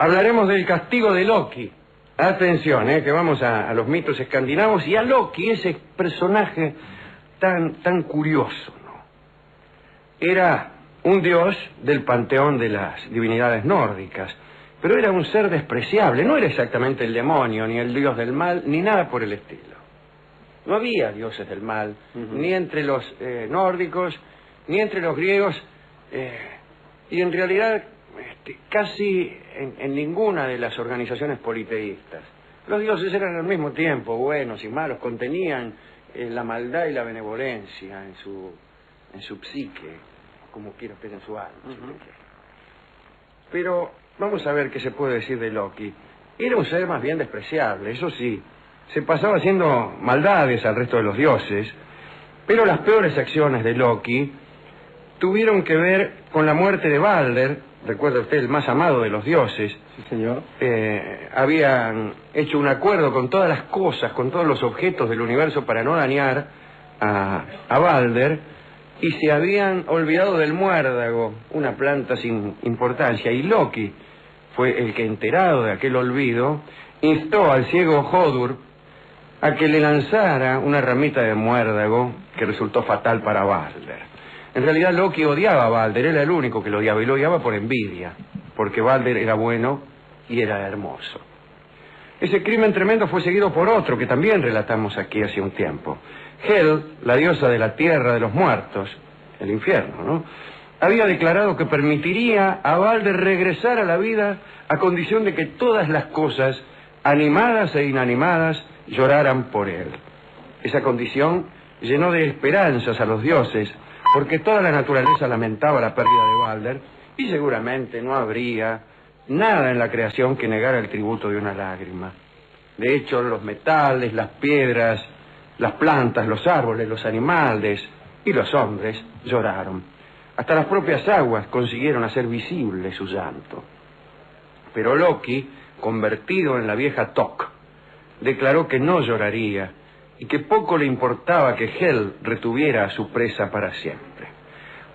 Hablaremos del castigo de Loki. Atención, que vamos a los mitos escandinavos y a Loki, ese personaje tan curioso, ¿no? Era un dios del panteón de las divinidades nórdicas, pero era un ser despreciable. No era exactamente el demonio, ni el dios del mal, ni nada por el estilo. No había dioses del mal, ni entre los nórdicos, ni entre los griegos, y en realidad casi en ninguna de las organizaciones politeístas. Los dioses eran al mismo tiempo buenos y malos, contenían la maldad y la benevolencia en su psique, como quiera, en su alma. Pero vamos a ver qué se puede decir de Loki. Era un ser más bien despreciable, eso sí. Se pasaba haciendo maldades al resto de los dioses, pero las peores acciones de Loki tuvieron que ver con la muerte de Balder. Recuerda usted, el más amado de los dioses. Sí, señor. Habían hecho un acuerdo con todas las cosas, con todos los objetos del universo para no dañar a Balder, y se habían olvidado del muérdago, una planta sin importancia, y Loki fue el que, enterado de aquel olvido, instó al ciego Hodur a que le lanzara una ramita de muérdago que resultó fatal para Balder. En realidad Loki odiaba a Balder, era el único que lo odiaba, y lo odiaba por envidia, porque Balder era bueno y era hermoso. Ese crimen tremendo fue seguido por otro que también relatamos aquí hace un tiempo. Hel, la diosa de la tierra de los muertos, el infierno, ¿no?, había declarado que permitiría a Balder regresar a la vida a condición de que todas las cosas, animadas e inanimadas, lloraran por él. Esa condición llenó de esperanzas a los dioses, porque toda la naturaleza lamentaba la pérdida de Balder, y seguramente no habría nada en la creación que negara el tributo de una lágrima. De hecho, los metales, las piedras, las plantas, los árboles, los animales y los hombres lloraron. Hasta las propias aguas consiguieron hacer visible su llanto. Pero Loki, convertido en la vieja Tok, declaró que no lloraría y que poco le importaba que Hel retuviera a su presa para siempre.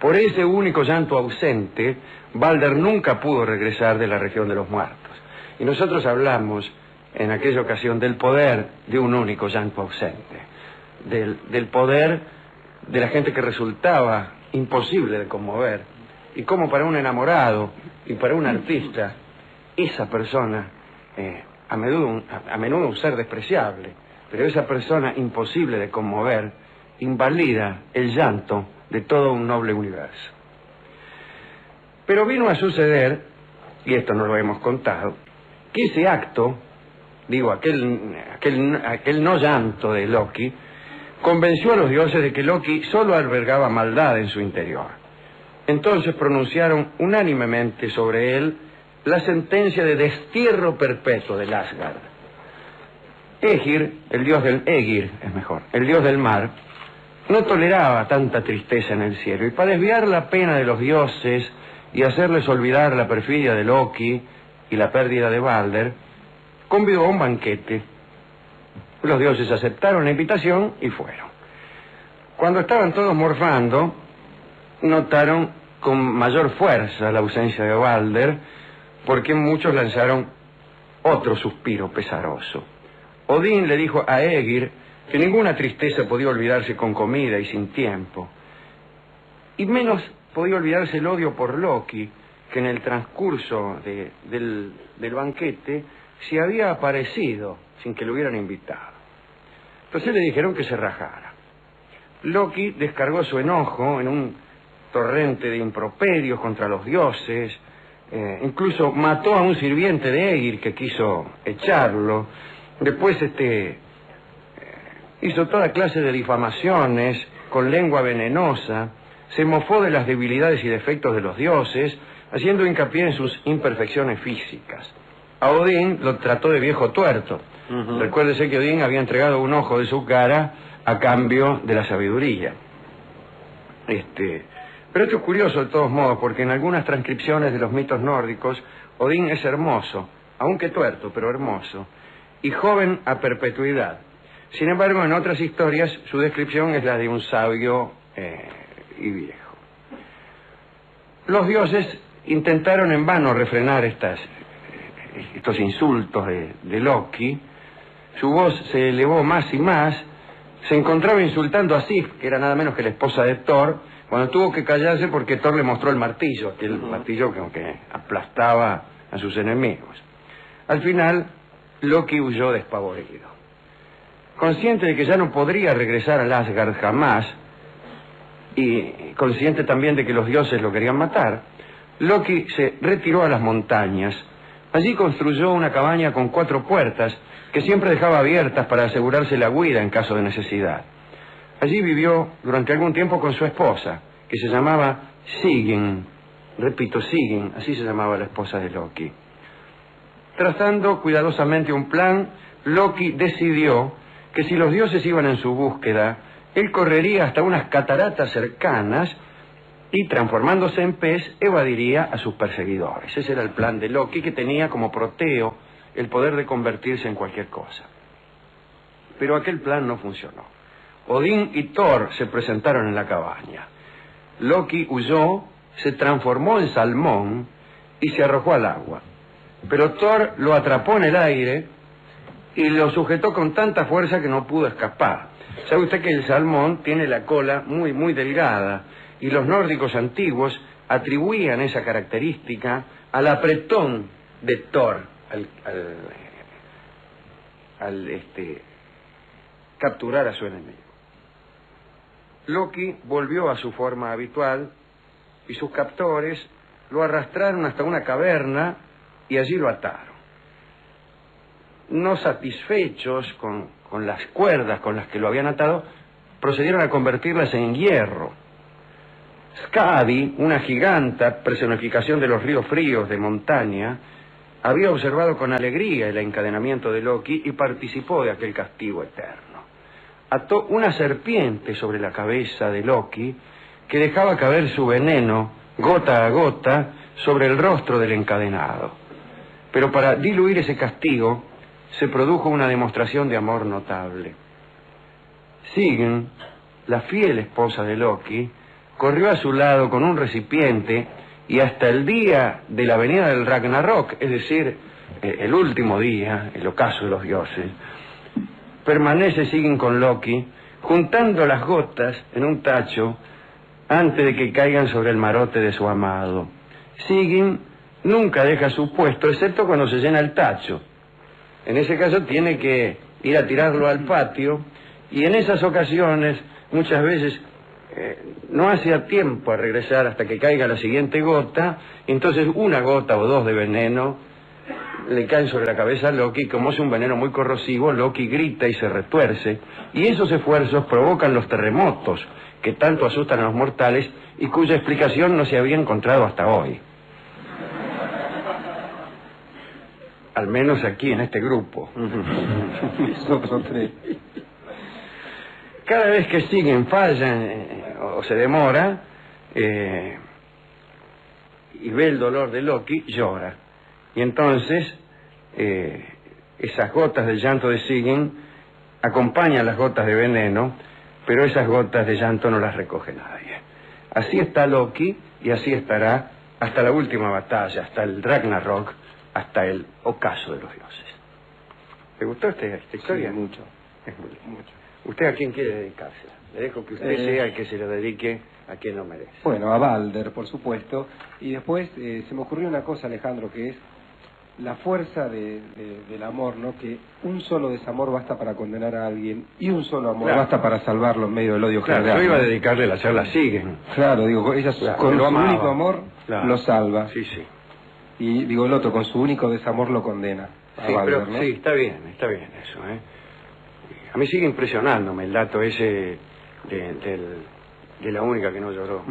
Por ese único llanto ausente, Balder nunca pudo regresar de la región de los muertos. Y nosotros hablamos en aquella ocasión del poder de un único llanto ausente, del poder de la gente que resultaba imposible de conmover, y como para un enamorado y para un artista, esa persona, a menudo un ser despreciable, pero esa persona imposible de conmover, invalida el llanto de todo un noble universo. Pero vino a suceder, y esto no lo hemos contado, que ese acto, digo, aquel no llanto de Loki, convenció a los dioses de que Loki solo albergaba maldad en su interior. Entonces pronunciaron unánimemente sobre él la sentencia de destierro perpetuo del Asgard. Egir, el dios del mar, no toleraba tanta tristeza en el cielo, y para desviar la pena de los dioses y hacerles olvidar la perfidia de Loki y la pérdida de Balder, convidó a un banquete. Los dioses aceptaron la invitación y fueron. Cuando estaban todos morfando, notaron con mayor fuerza la ausencia de Balder, porque muchos lanzaron otro suspiro pesaroso. Odín le dijo a Egir que ninguna tristeza podía olvidarse con comida y sin tiempo, y menos podía olvidarse el odio por Loki, que en el transcurso del banquete se había aparecido sin que lo hubieran invitado. Entonces le dijeron que se rajara. Loki descargó su enojo en un torrente de improperios contra los dioses, incluso mató a un sirviente de Egir que quiso echarlo. Después hizo toda clase de difamaciones con lengua venenosa, se mofó de las debilidades y defectos de los dioses, haciendo hincapié en sus imperfecciones físicas. A Odín lo trató de viejo tuerto. Recuérdese que Odín había entregado un ojo de su cara a cambio de la sabiduría. Pero esto es curioso de todos modos, porque en algunas transcripciones de los mitos nórdicos, Odín es hermoso, aunque tuerto, pero hermoso, y joven a perpetuidad. Sin embargo, en otras historias, su descripción es la de un sabio y viejo. Los dioses intentaron en vano refrenar estas estos insultos de Loki, su voz se elevó más y más. Se encontraba insultando a Sif, que era nada menos que la esposa de Thor, cuando tuvo que callarse porque Thor le mostró el martillo, aquel martillo que aplastaba a sus enemigos. Al final, Loki huyó despavorido. Consciente de que ya no podría regresar al Asgard jamás, y consciente también de que los dioses lo querían matar, Loki se retiró a las montañas. Allí construyó una cabaña con 4 puertas que siempre dejaba abiertas para asegurarse la huida en caso de necesidad. Allí vivió durante algún tiempo con su esposa, que se llamaba Sigyn. Repito, Sigyn, así se llamaba la esposa de Loki. Trazando cuidadosamente un plan, Loki decidió que si los dioses iban en su búsqueda, él correría hasta unas cataratas cercanas y, transformándose en pez, evadiría a sus perseguidores. Ese era el plan de Loki, que tenía como proteo el poder de convertirse en cualquier cosa. Pero aquel plan no funcionó. Odín y Thor se presentaron en la cabaña. Loki huyó, se transformó en salmón y se arrojó al agua. Pero Thor lo atrapó en el aire y lo sujetó con tanta fuerza que no pudo escapar. ¿Sabe usted que el salmón tiene la cola muy, muy delgada? Y los nórdicos antiguos atribuían esa característica al apretón de Thor, al capturar a su enemigo. Loki volvió a su forma habitual y sus captores lo arrastraron hasta una caverna y allí lo ataron. No satisfechos con las cuerdas con las que lo habían atado, procedieron a convertirlas en hierro. Skadi, una giganta personificación de los ríos fríos de montaña, había observado con alegría el encadenamiento de Loki y participó de aquel castigo eterno. Ató una serpiente sobre la cabeza de Loki que dejaba caer su veneno, gota a gota, sobre el rostro del encadenado. Pero para diluir ese castigo, se produjo una demostración de amor notable. Sigyn, la fiel esposa de Loki, corrió a su lado con un recipiente y hasta el día de la venida del Ragnarok, es decir, el último día, el ocaso de los dioses, permanece Sigyn con Loki, juntando las gotas en un tacho antes de que caigan sobre el marote de su amado. Sigyn nunca deja su puesto, excepto cuando se llena el tacho. En ese caso tiene que ir a tirarlo al patio, y en esas ocasiones muchas veces no hace a tiempo a regresar hasta que caiga la siguiente gota, entonces una gota o dos de veneno le caen sobre la cabeza a Loki. Como es un veneno muy corrosivo, Loki grita y se retuerce, y esos esfuerzos provocan los terremotos que tanto asustan a los mortales y cuya explicación no se había encontrado hasta hoy. Al menos aquí en este grupo. Cada vez que Sigyn falla o se demora y ve el dolor de Loki, llora. Y entonces esas gotas de llanto de Sigyn acompañan las gotas de veneno, pero esas gotas de llanto no las recoge nadie. Así está Loki y así estará hasta la última batalla, hasta el Ragnarok, hasta el ocaso de los dioses. ¿Le gustó esta historia? Sí, mucho. Mucho. ¿Usted a quién quiere dedicarse? Le dejo que usted sea el que se lo dedique a quien lo merece. Bueno, a Balder, por supuesto. Y después se me ocurrió una cosa, Alejandro, que es la fuerza del amor, ¿no? Que un solo desamor basta para condenar a alguien y un solo amor basta para salvarlo en medio del odio general. Yo iba a dedicarle la charla a Sigyn. Claro, digo, ella con su único amor lo salva. Sí, sí. Y digo, el otro con su único desamor lo condena. Sí, Balder, pero ¿no? sí, está bien eso, ¿eh? A mí sigue impresionándome el dato ese de la única que no lloró.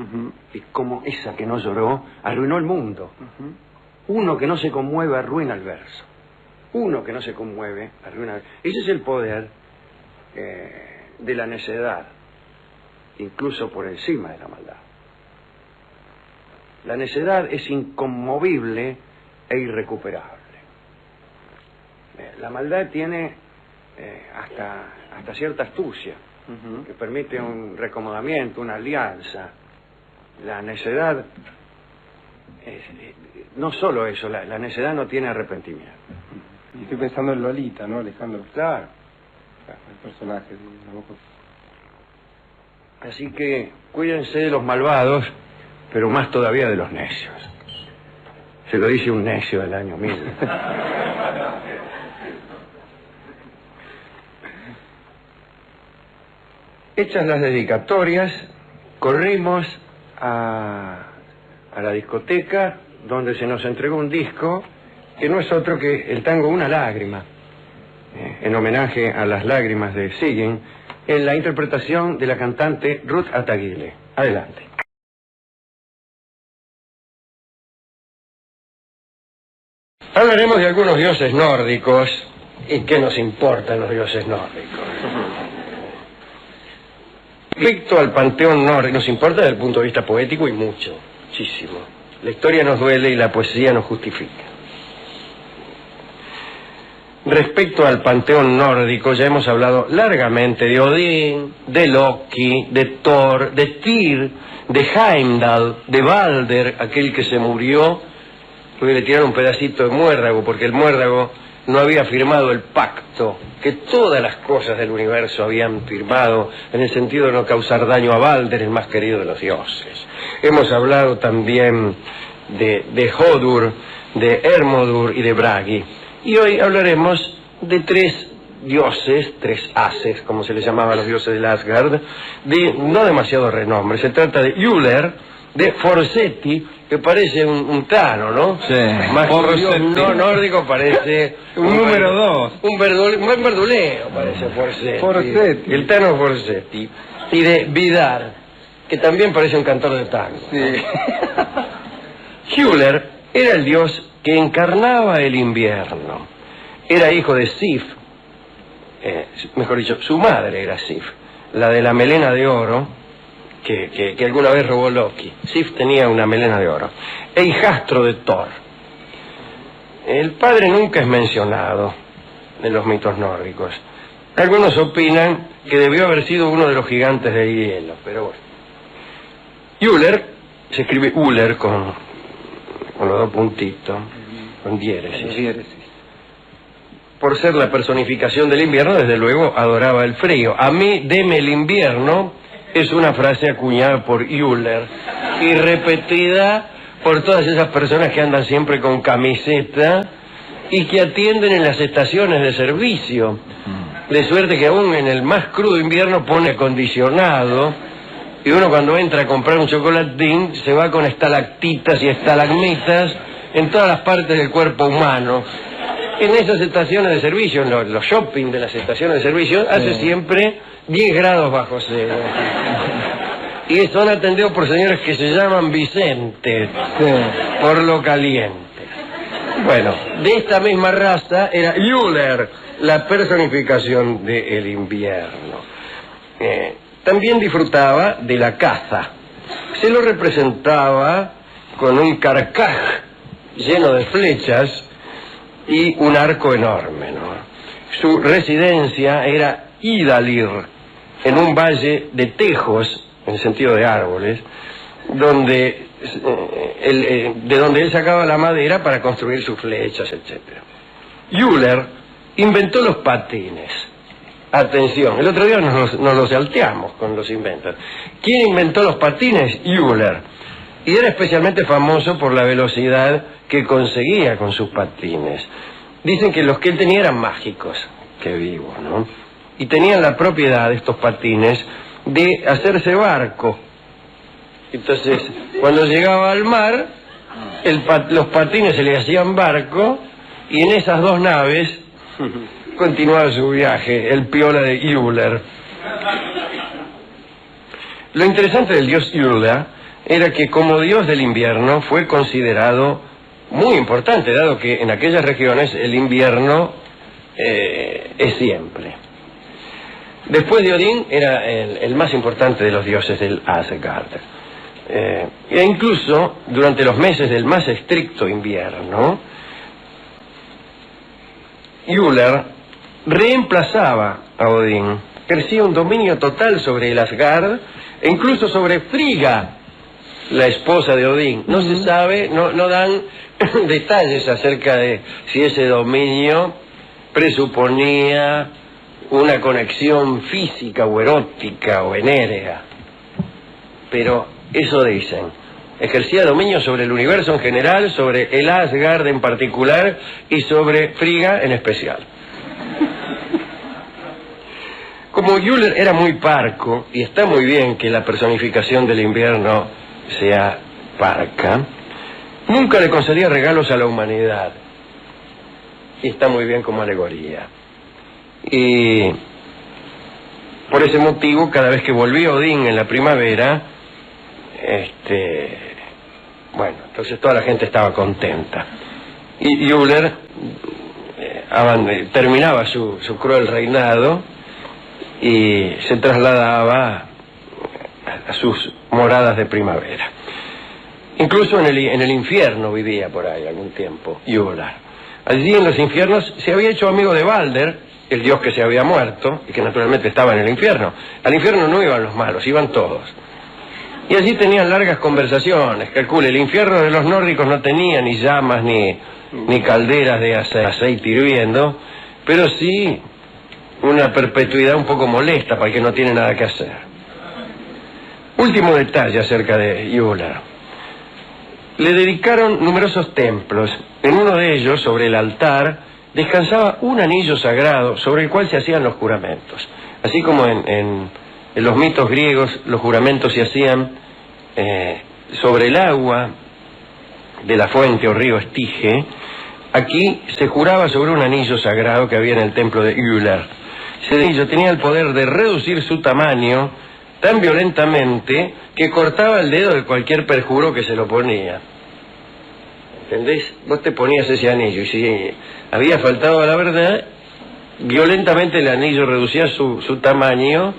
Y cómo esa que no lloró arruinó el mundo. Uno que no se conmueve arruina el verso. Uno que no se conmueve arruina el... Ese es el poder de la necedad, incluso por encima de la maldad. La necedad es inconmovible e irrecuperable. La maldad tiene hasta cierta astucia, que permite un recomodamiento, una alianza. La necedad no solo eso, la necedad no tiene arrepentimiento. Y estoy pensando en Lolita, ¿no, Alejandro? Claro. El personaje de Nabokov. Así que cuídense de los malvados, pero más todavía de los necios. Se lo dice un necio del año 1000. Hechas las dedicatorias, corrimos a la discoteca donde se nos entregó un disco que no es otro que el tango Una lágrima, en homenaje a las lágrimas de Sigyn, en la interpretación de la cantante Ruth Ataguile. Adelante. Hablaremos de algunos dioses nórdicos. ¿Y qué nos importan los dioses nórdicos? Respecto al panteón nórdico, nos importa desde el punto de vista poético y muchísimo. La historia nos duele y la poesía nos justifica. Respecto al panteón nórdico, ya hemos hablado largamente de Odín, de Loki, de Thor, de Tyr, de Heimdall, de Balder, aquel que se murió porque le tiraron un pedacito de muérdago, porque el muérdago no había firmado el pacto que todas las cosas del universo habían firmado, en el sentido de no causar daño a Balder, el más querido de los dioses. Hemos hablado también de Hodur, de Hermodur y de Bragi. Y hoy hablaremos de tres dioses, tres ases, como se les llamaba a los dioses del Asgard, de no demasiado renombre. Se trata de Uller, de Forseti, que parece un Tano, ¿no? Sí. Más que un dios no nórdico parece un número 2. Un verduleo parece Forseti. Forseti. El Tano Forseti. Y de Vidar, que también parece un cantor de tango. Sí. Uller era el dios que encarnaba el invierno. Era hijo de Sif, mejor dicho, su madre era Sif, la de la melena de oro, que alguna vez robó Loki. Sif tenía una melena de oro. E hijastro de Thor. El padre nunca es mencionado en los mitos nórdicos. Algunos opinan que debió haber sido uno de los gigantes de hielo, pero bueno. Uller, se escribe Uller con los dos puntitos, con diéresis. Por ser la personificación del invierno, desde luego adoraba el frío. A mí, deme el invierno, es una frase acuñada por Uller y repetida por todas esas personas que andan siempre con camiseta y que atienden en las estaciones de servicio. De suerte que aún en el más crudo invierno pone acondicionado y uno cuando entra a comprar un chocolatín se va con estalactitas y estalagmitas en todas las partes del cuerpo humano. En esas estaciones de servicio, en los shopping de las estaciones de servicio, hace siempre 10 grados bajo cero. Y son atendidos por señores que se llaman Vicente, por lo caliente. Bueno, de esta misma raza era Uller, la personificación del invierno. También disfrutaba de la caza. Se lo representaba con un carcaj lleno de flechas y un arco enorme, ¿no? Su residencia era Idalir, en un valle de tejos, en sentido de árboles, de donde él sacaba la madera para construir sus flechas, etc. Uller inventó los patines. Atención, el otro día nos los salteamos con los inventos. ¿Quién inventó los patines? Uller. Y era especialmente famoso por la velocidad que conseguía con sus patines. Dicen que los que él tenía eran mágicos, que vivo, ¿no? Y tenían la propiedad, estos patines, de hacerse barco. Entonces, cuando llegaba al mar, los patines se le hacían barco, y en esas dos naves continuaba su viaje, el piola de Uller. Lo interesante del dios Uller era que como dios del invierno fue considerado muy importante, dado que en aquellas regiones el invierno es siempre. Después de Odín era el más importante de los dioses del Asgard. E incluso durante los meses del más estricto invierno, Uller reemplazaba a Odín, ejercía un dominio total sobre el Asgard e incluso sobre Frigga, la esposa de Odín. No se sabe, no dan detalles acerca de si ese dominio presuponía una conexión física o erótica o venérea. Pero eso dicen. Ejercía dominio sobre el universo en general, sobre el Asgard en particular y sobre Frigga en especial. Como Euler era muy parco, y está muy bien que la personificación del invierno sea parca, nunca le concedía regalos a la humanidad. Y está muy bien como alegoría. Y por ese motivo, cada vez que volvía Odín en la primavera, bueno, entonces toda la gente estaba contenta. Y Euler terminaba su cruel reinado y se trasladaba a sus moradas de primavera. Incluso en el infierno vivía por ahí algún tiempo Euler. Allí en los infiernos se había hecho amigo de Balder, el dios que se había muerto y que naturalmente estaba en el infierno. Al infierno no iban los malos, iban todos. Y allí tenían largas conversaciones. Calcule, el infierno de los nórdicos no tenía ni llamas ni calderas de aceite hirviendo, pero sí una perpetuidad un poco molesta para el que no tiene nada que hacer. Último detalle acerca de Euler. Le dedicaron numerosos templos. En uno de ellos, sobre el altar, descansaba un anillo sagrado sobre el cual se hacían los juramentos. Así como en los mitos griegos los juramentos se hacían sobre el agua de la fuente o río Estige, aquí se juraba sobre un anillo sagrado que había en el templo de Euler. Ese anillo tenía el poder de reducir su tamaño tan violentamente que cortaba el dedo de cualquier perjuro que se lo ponía. ¿Entendés? Vos te ponías ese anillo y si había faltado a la verdad, violentamente el anillo reducía su tamaño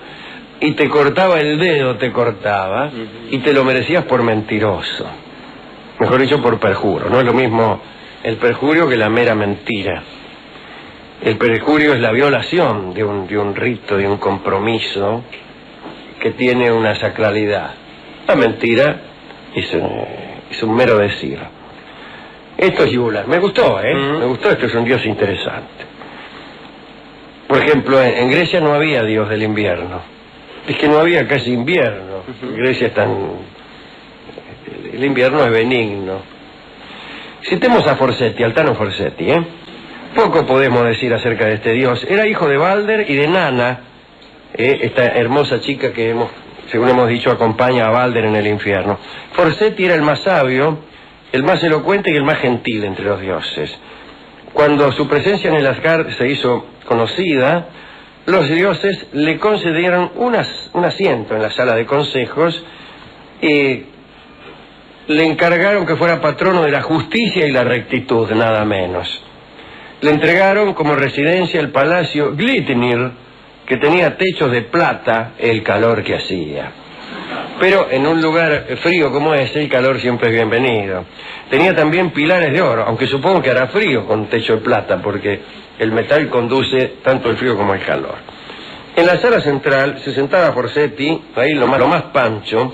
y te cortaba el dedo, te cortaba, y te lo merecías por mentiroso. Mejor dicho, por perjuro. No es lo mismo el perjurio que la mera mentira. El perjurio es la violación de un rito, de un compromiso que tiene una sacralidad. La mentira es un mero decir. Esto es Euler. Me gustó, me gustó. Esto es un dios interesante. Por ejemplo, en Grecia no había dios del invierno. Es que no había casi invierno. Grecia es tan... El invierno es benigno. Citemos a Forsetti, Altano Forsetti, Poco podemos decir acerca de este dios. Era hijo de Balder y de Nana, esta hermosa chica que según hemos dicho, acompaña a Balder en el infierno. Forsetti era el más sabio, el más elocuente y el más gentil entre los dioses. Cuando su presencia en el Asgard se hizo conocida, los dioses le concedieron un asiento en la sala de consejos y le encargaron que fuera patrono de la justicia y la rectitud, nada menos. Le entregaron como residencia el palacio Glitnir, que tenía techos de plata, el calor que hacía. Pero en un lugar frío como ese, el calor siempre es bienvenido. Tenía también pilares de oro, aunque supongo que hará frío con techo de plata, porque el metal conduce tanto el frío como el calor. En la sala central se sentaba Forsetti, ahí lo más pancho,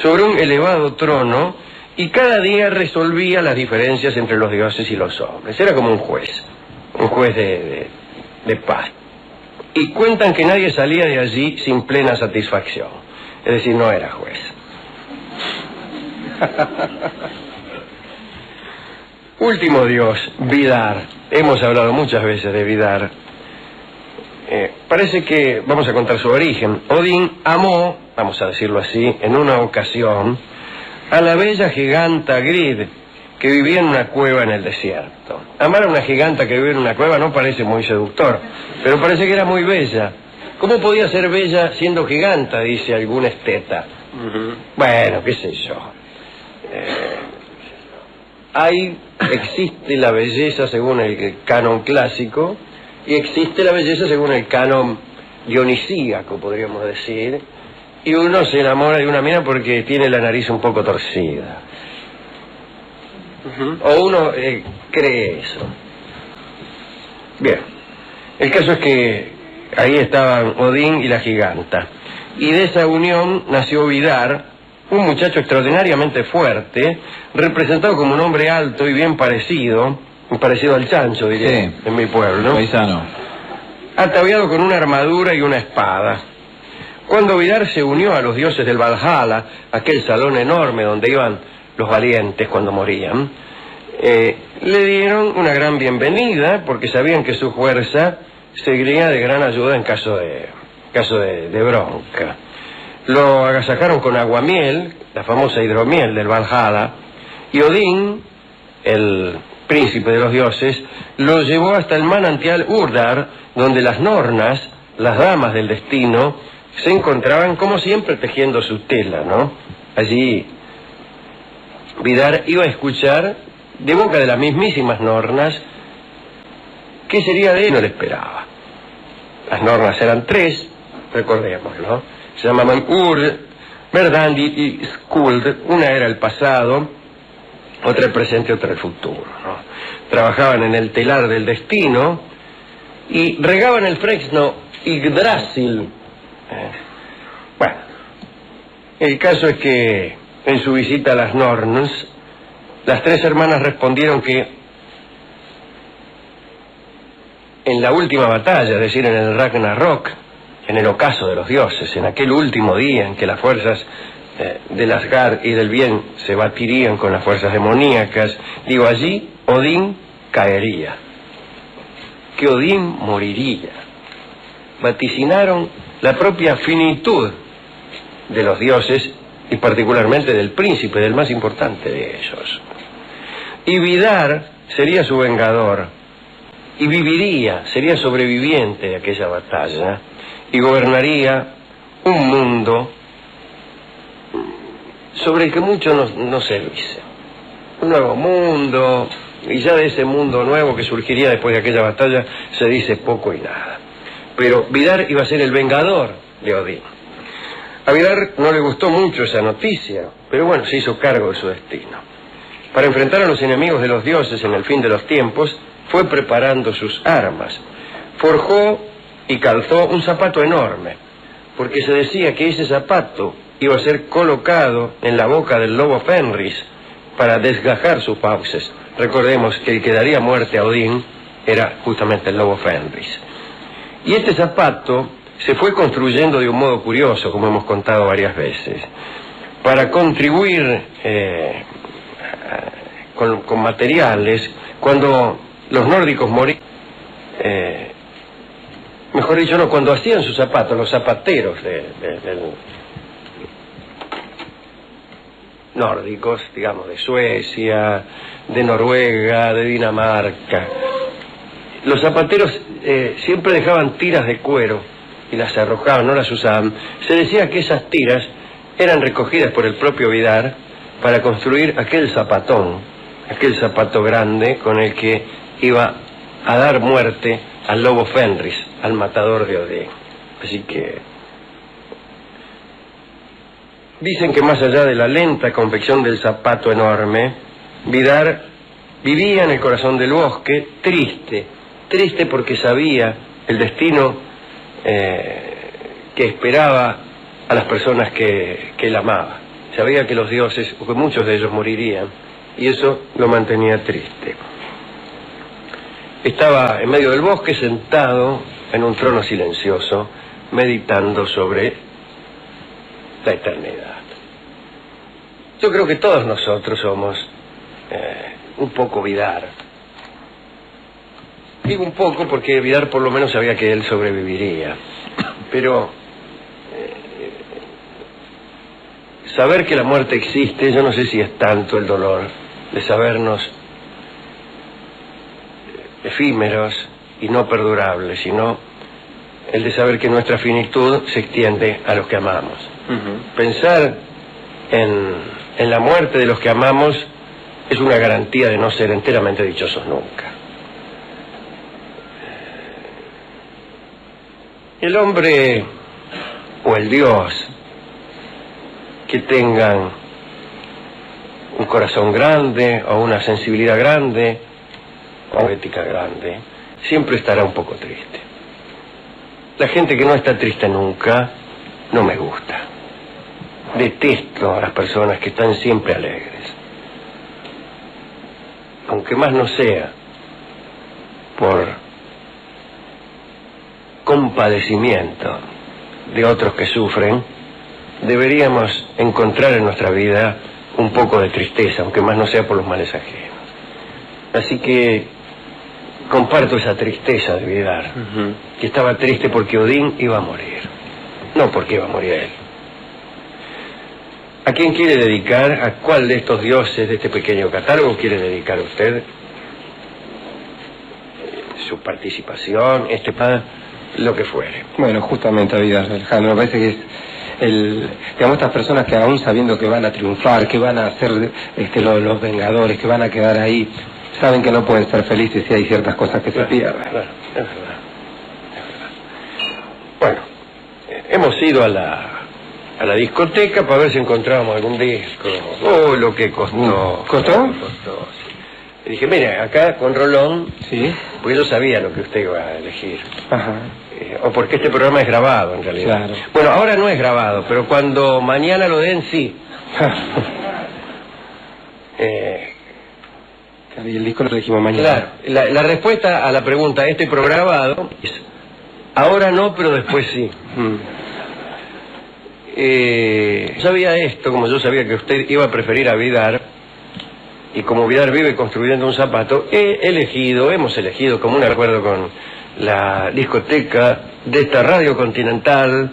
sobre un elevado trono, y cada día resolvía las diferencias entre los dioses y los hombres. Era como un juez de paz. Y cuentan que nadie salía de allí sin plena satisfacción. Es decir, no era juez. Último dios, Vidar. Hemos hablado muchas veces de Vidar. Parece que vamos a contar su origen. Odín amó, vamos a decirlo así, en una ocasión, a la bella giganta Grid, que vivía en una cueva en el desierto. Amar a una giganta que vive en una cueva no parece muy seductor, pero parece que era muy bella. ¿Cómo podía ser bella siendo giganta?, dice algún esteta. Bueno, qué sé yo. Existe la belleza según el canon clásico y existe la belleza según el canon dionisíaco, podríamos decir, y uno se enamora de una mina porque tiene la nariz un poco torcida. O uno cree eso. Bien, el caso es que ahí estaban Odín y la giganta, y de esa unión nació Vidar, un muchacho extraordinariamente fuerte, representado como un hombre alto y bien parecido al chancho, diría, Sí, en mi pueblo, paisano. ataviado con una armadura y una espada. Cuando Vidar se unió a los dioses del Valhalla, aquel salón enorme donde iban los valientes cuando morían, le dieron una gran bienvenida porque sabían que su fuerza sería de gran ayuda en caso de bronca. Lo agasajaron con aguamiel, la famosa hidromiel del Valhalla, y Odín, el príncipe de los dioses, lo llevó hasta el manantial Urdar, donde las Nornas, las damas del destino, se encontraban como siempre tejiendo su tela, ¿no? Allí Vidar iba a escuchar de boca de las mismísimas Nornas qué sería de él, no le esperaba. Las Nornas eran 3, recordémoslo, se llamaban Urd, Verdandi y Skuld. Una era el pasado, otra el presente, otra el futuro, ¿no? Trabajaban en el telar del destino y regaban el fresno Yggdrasil. Bueno, el caso es que en su visita a las Norns, las 3 hermanas respondieron que en la última batalla, es decir, en el Ragnarok, en el ocaso de los dioses, en aquel último día en que las fuerzas del Asgard y del bien se batirían con las fuerzas demoníacas, digo, allí Odín caería, que Odín moriría. Vaticinaron la propia finitud de los dioses y particularmente del príncipe, del más importante de ellos. Y Vidar sería su vengador y viviría, sería sobreviviente de aquella batalla y gobernaría un mundo sobre el que mucho no se dice. Un nuevo mundo, y ya de ese mundo nuevo que surgiría después de aquella batalla se dice poco y nada. Pero Vidar iba a ser el vengador de Odín. A Vidar no le gustó mucho esa noticia, pero bueno, se hizo cargo de su destino. Para enfrentar a los enemigos de los dioses en el fin de los tiempos, fue preparando sus armas. Forjó y calzó un zapato enorme, porque se decía que ese zapato iba a ser colocado en la boca del lobo Fenris para desgajar sus fauces. Recordemos que el que daría muerte a Odín era justamente el lobo Fenris. Y este zapato se fue construyendo de un modo curioso, como hemos contado varias veces, para contribuir con materiales. Cuando los nórdicos morían, mejor dicho, no, cuando hacían sus zapatos, los zapateros nórdicos, digamos, de Suecia, de Noruega, de Dinamarca, los zapateros siempre dejaban tiras de cuero y las arrojaban, no las usaban. Se decía que esas tiras eran recogidas por el propio Vidar para construir aquel zapatón, aquel zapato grande con el que iba a dar muerte al lobo Fenris, al matador de Odín. Así que dicen que más allá de la lenta confección del zapato enorme, Vidar vivía en el corazón del bosque, triste porque sabía el destino que esperaba a las personas que él amaba. Sabía que los dioses, o que muchos de ellos morirían, y eso lo mantenía triste. Estaba en medio del bosque, sentado en un trono silencioso, meditando sobre la eternidad. Yo creo que todos nosotros somos un poco Vidar. Digo un poco porque Vidar por lo menos sabía que él sobreviviría. Pero saber que la muerte existe, yo no sé si es tanto el dolor de sabernos efímeros y no perdurables, sino el de saber que nuestra finitud se extiende a los que amamos. Pensar en la muerte de los que amamos es una garantía de no ser enteramente dichosos nunca. El hombre o el Dios que tengan un corazón grande o una sensibilidad grande o ética grande, siempre estará un poco triste. La gente que no está triste nunca, no me gusta. detesto a las personas que están siempre alegres. Aunque más no sea por compadecimiento de otros que sufren, deberíamos encontrar en nuestra vida un poco de tristeza, aunque más no sea por los males ajenos. Así que comparto esa tristeza de Vidar, que estaba triste porque Odín iba a morir, no porque iba a morir él. ¿A quién quiere dedicar? ¿A cuál de estos dioses de este pequeño catálogo quiere dedicar usted su participación, lo que fuere? Bueno, justamente a Vidar, Alejandro, me parece que es digamos, estas personas que aún sabiendo que van a triunfar, que van a ser los vengadores, que van a quedar ahí, saben que no pueden ser felices si hay ciertas cosas que se pierden. Claro, es verdad. Bueno, hemos ido a la discoteca para ver si encontrábamos algún disco. Oh, lo que costó. ¿Costó? Costó, sí. Y dije, mire, acá con Rolón, sí, porque yo sabía lo que usted iba a elegir. Ajá. O porque este programa es grabado, en realidad. Claro. Bueno, ahora no es grabado, pero cuando mañana lo den, sí. Y el disco lo elegimos mañana. Claro, la respuesta a la pregunta, ¿este programa grabado? Es, ahora no, pero después sí. Sabía esto, como yo sabía que usted iba a preferir a Vidar, y como Vidar vive construyendo un zapato, hemos elegido, como un acuerdo con la discoteca de esta Radio Continental,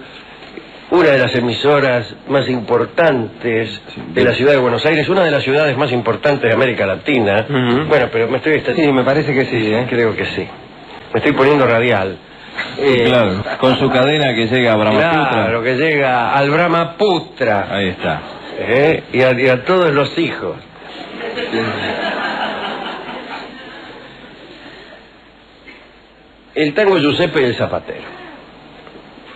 una de las emisoras más importantes de la ciudad de Buenos Aires, una de las ciudades más importantes de América Latina. Bueno, pero me estoy... Sí, me parece que sí, ¿eh? Creo que sí. Me estoy poniendo radial. Claro, con su cadena que llega a Brahmaputra. Claro, que llega al Brahmaputra. Ahí está. Y a todos los hijos. El tango Giuseppe y el Zapatero.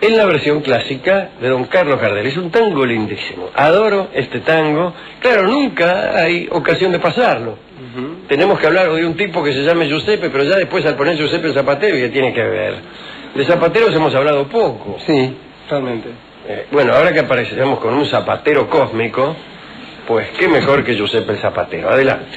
En la versión clásica de don Carlos Gardel. Es un tango lindísimo. Adoro este tango. Claro, nunca hay ocasión de pasarlo. Tenemos que hablar de un tipo que se llame Giuseppe, pero ya después al poner Giuseppe el Zapatero, ¿qué tiene que ver? De zapateros hemos hablado poco. Sí, realmente. Bueno, ahora que aparecemos con un zapatero cósmico, pues qué mejor que Giuseppe el Zapatero. Adelante.